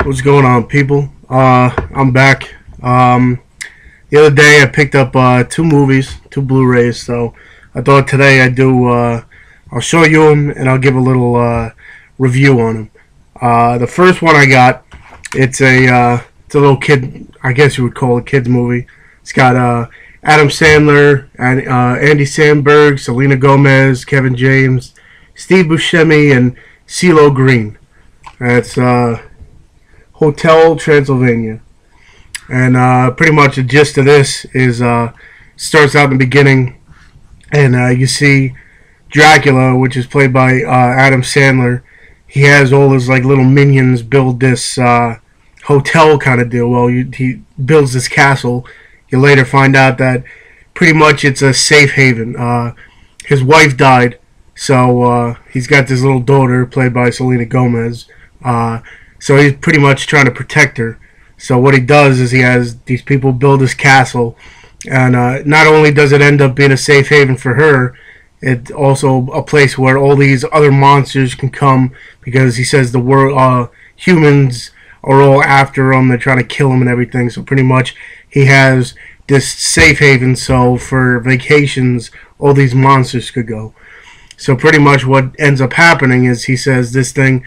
What's going on, people? I'm back. The other day I picked up two movies, two Blu-rays. So I thought today I'd do. I'll show you them and I'll give a little review on them. The first one I got, it's a little kid. I guess you would call it a kids movie. It's got Adam Sandler and Andy Samberg, Selena Gomez, Kevin James, Steve Buscemi, and CeeLo Green. That's Hotel Transylvania. And pretty much the gist of this is starts out in the beginning, and you see Dracula, which is played by Adam Sandler. He has all his like little minions build this hotel kind of deal. Well, he builds this castle. You later find out that pretty much it's a safe haven. His wife died, so he's got this little daughter played by Selena Gomez. So he's pretty much trying to protect her. So what he does is he has these people build this castle, and not only does it end up being a safe haven for her, it's also a place where all these other monsters can come, because he says the world humans are all after him. They're trying to kill him and everything. So pretty much he has this safe haven. So for vacations, all these monsters could go. So pretty much what ends up happening is he says this thing.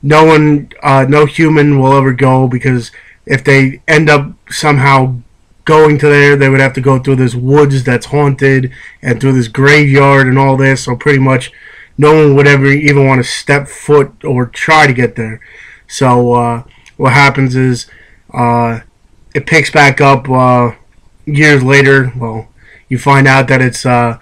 No human will ever go, because if they end up somehow going to there, they would have to go through this woods that's haunted and through this graveyard and all this. So pretty much no one would ever even want to step foot or try to get there. So what happens is it picks back up years later. Well, you find out that it's the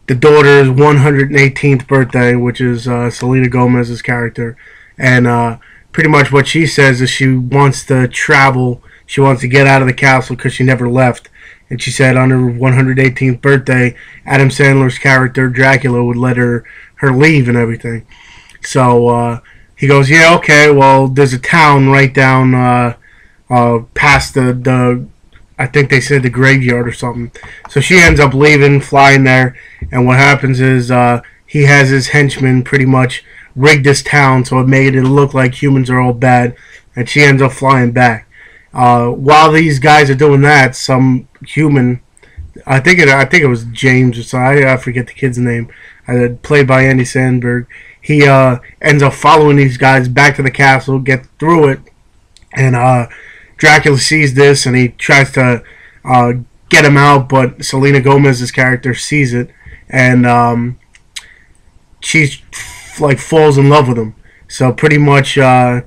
daughter's 118th birthday, which is Selena Gomez's character. And pretty much what she says is she wants to travel. She wants to get out of the castle because she never left. And she said on her 118th birthday, Adam Sandler's character, Dracula, would let her leave and everything. So he goes, yeah, okay, well, there's a town right down past the I think they said the graveyard or something. So she ends up leaving, flying there. And what happens is he has his henchmen pretty much rigged this town so it made it look like humans are all bad, and she ends up flying back. While these guys are doing that, some human, I think it was James or something, I forget the kid's name, played by Andy Samberg. He ends up following these guys back to the castle, get through it, and Dracula sees this and he tries to get him out, but Selena Gomez's character sees it, and she's like falls in love with him. So pretty much Dracula,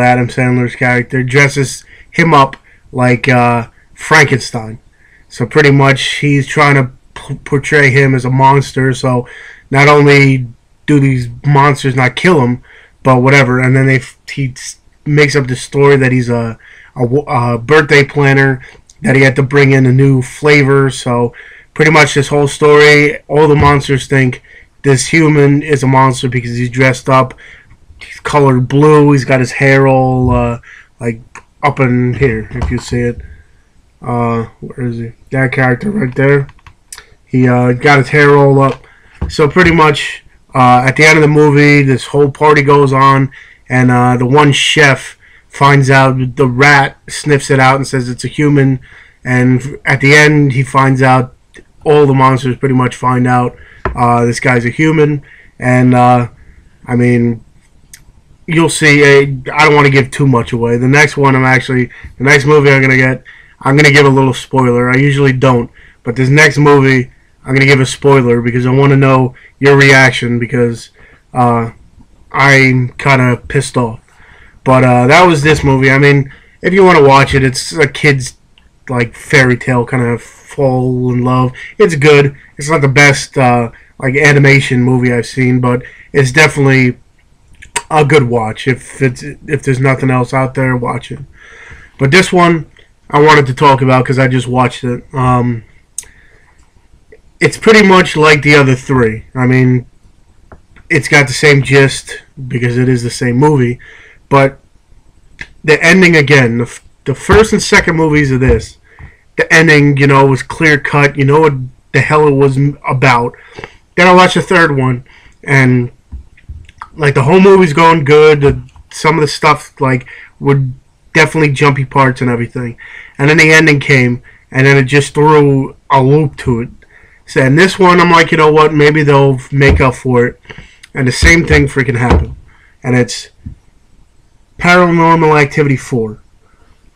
Adam Sandler's character, dresses him up like Frankenstein. So pretty much he's trying to portray him as a monster. So not only do these monsters not kill him, but whatever. And then he makes up this story that he's a birthday planner, that he had to bring in a new flavor. So pretty much this whole story, all the monsters think this human is a monster because he's dressed up. He's colored blue. He's got his hair all like up in here, if you see it. Where is he? That character right there. He got his hair all up. So pretty much at the end of the movie, this whole party goes on, and the one chef finds out, the rat sniffs it out and says it's a human. And at the end, he finds out, all the monsters pretty much find out this guy's a human. And I mean, you'll see. I don't want to give too much away. The next one, the next movie I'm gonna give a little spoiler. I usually don't, but this next movie I'm gonna give a spoiler because I want to know your reaction, because I'm kind of pissed off. But that was this movie. I mean, if you want to watch it, it's a kid's like fairy tale kind of fall in love. It's good. It's not the best like animation movie I've seen, but it's definitely a good watch. If there's nothing else out there, watch it. But this one I wanted to talk about because I just watched it. It's pretty much like the other three. I mean, it's got the same gist because it is the same movie, but the ending again. The first and second movies of this, the ending, was clear cut. You know what the hell it was about. Then I watched the third one, and like the whole movie's going good. some of the stuff like would definitely jumpy parts and everything. And then the ending came, and then it just threw a loop to it. So in this one, I'm like, you know what? Maybe they'll make up for it. And the same thing freaking happened. And it's Paranormal Activity 4.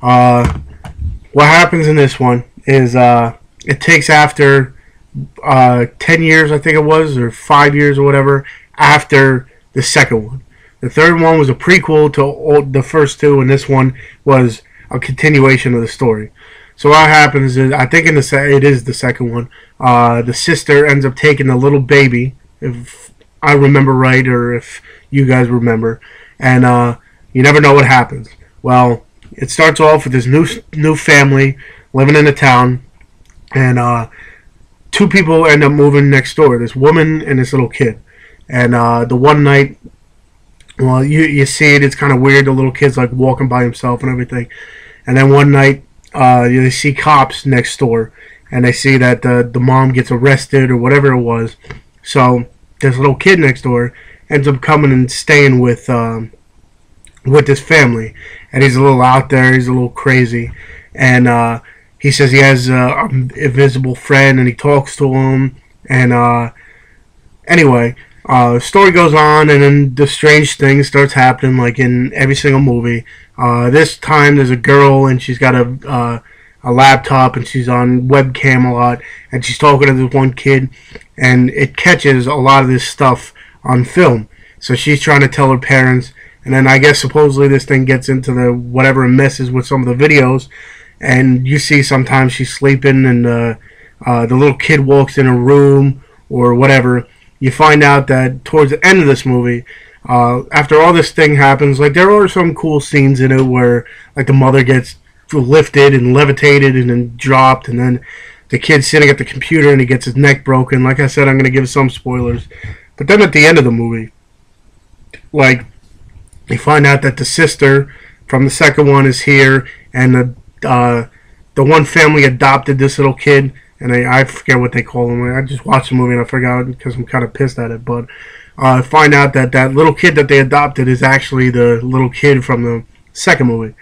What happens in this one is it takes after 10 years, I think it was, or 5 years or whatever, after the second one. The third one was a prequel to all, the first two, and this one was a continuation of the story. So what happens is, I think it is the second one, the sister ends up taking the little baby, if I remember right, or if you guys remember, and you never know what happens. Well, it starts off with this new family living in a town, and two people end up moving next door, this woman and this little kid. And the one night, well, you see it, it's kind of weird, the little kid's like walking by himself and everything. And then one night, they see cops next door, and they see that the mom gets arrested or whatever it was. So this little kid next door ends up coming and staying with this family, and he's a little out there, he's a little crazy, and he says he has an invisible friend, and he talks to him, and anyway, the story goes on, and then the strange thing starts happening, like in every single movie. This time there's a girl, and she's got a laptop, and she's on webcam a lot, and she's talking to this one kid, and it catches a lot of this stuff on film. So she's trying to tell her parents, and then I guess supposedly this thing gets into the whatever and messes with some of the videos, and you see sometimes she's sleeping, and the little kid walks in a room or whatever. You find out that towards the end of this movie, after all this thing happens, like there are some cool scenes in it where like the mother gets lifted and levitated and then dropped, and then the kid's sitting at the computer and he gets his neck broken. Like I said, I'm going to give some spoilers. But then at the end of the movie, like, you find out that the sister from the second one is here, and the one family adopted this little kid, and I forget what they call him. I just watched the movie and I forgot because I'm kind of pissed at it. But find out that that little kid that they adopted is actually the little kid from the second movie.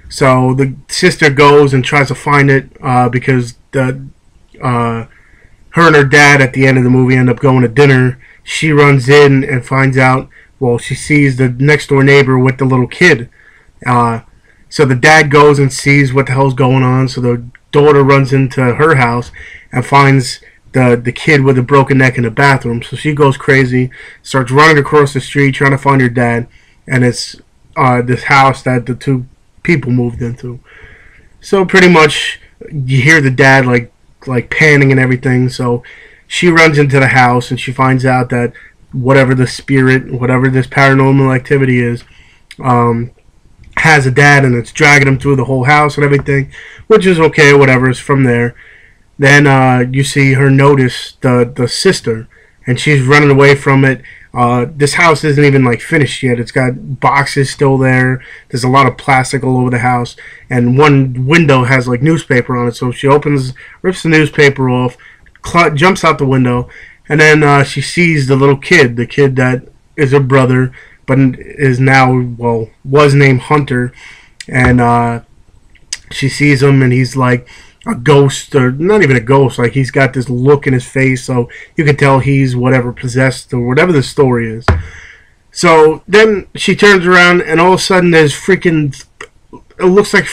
So the sister goes and tries to find it because her and her dad at the end of the movie end up going to dinner. She runs in and finds out, well, she sees the next door neighbor with the little kid. So the dad goes and sees what the hell's going on. So the daughter runs into her house and finds the kid with a broken neck in the bathroom. So she goes crazy, starts running across the street trying to find her dad. And it's this house that the two people moved into. So pretty much you hear the dad like panning and everything. So she runs into the house and she finds out that whatever the spirit, whatever this paranormal activity is, has a dad, and it's dragging him through the whole house and everything, which is okay, whatever. It's from there. Then you see her notice the sister, and she's running away from it. This house isn't even like finished yet. It's got boxes still there. There's a lot of plastic all over the house, and one window has like newspaper on it. So she rips the newspaper off, jumps out the window, and then she sees the little kid, the kid that is her brother, but is now, well, was named Hunter, and she sees him, and he's like a ghost, or not even a ghost, like he's got this look in his face, so you can tell he's whatever possessed, or whatever the story is. So then she turns around, and all of a sudden there's freaking, it looks like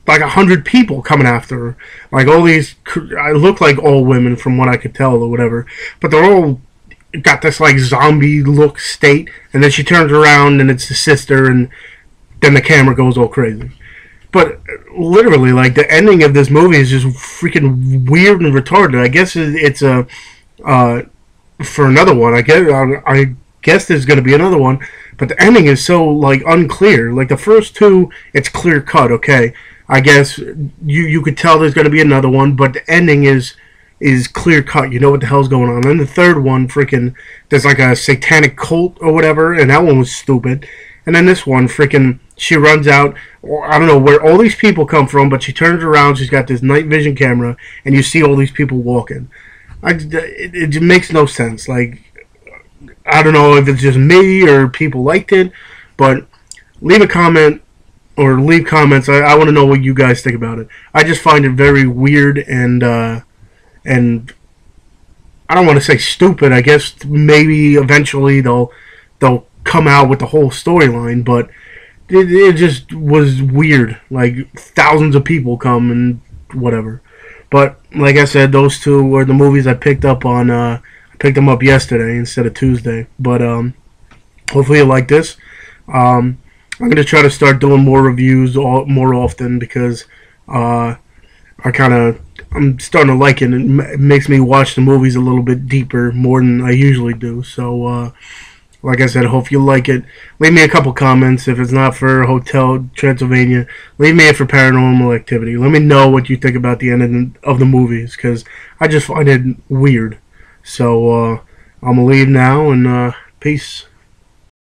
100 people coming after her. Like all these, I look like all women from what I could tell or whatever, but they're all got this like zombie look state, and then she turns around and it's the sister, and then the camera goes all crazy. But literally, like, the ending of this movie is just freaking weird and retarded. I guess it's a for another one. I guess there's going to be another one, but the ending is so like unclear. Like the first two, it's clear cut. Okay, I guess you could tell there's going to be another one, but the ending is clear cut. You know what the hell's going on. And then the third one, freaking, there's like a satanic cult or whatever, and that one was stupid. And then this one, freaking, she runs out, or I don't know where all these people come from, but she turns around, she's got this night vision camera, and you see all these people walking. It makes no sense. Like, I don't know if it's just me or people liked it, but leave a comment or leave comments. I want to know what you guys think about it. I just find it very weird and I don't want to say stupid. I guess maybe eventually they'll come out with the whole storyline, but it just was weird. Like thousands of people come and whatever. But like I said, those two were the movies I picked up on. I picked them up yesterday instead of Tuesday. But hopefully you like this. I'm gonna try to start doing more reviews more often because I'm starting to like it. It makes me watch the movies a little bit deeper, more than I usually do. So, like I said, hope you like it. Leave me a couple comments. If it's not for Hotel Transylvania, leave me it for Paranormal Activity. Let me know what you think about the end of the movies because I just find it weird. So, I'm gonna leave now and peace.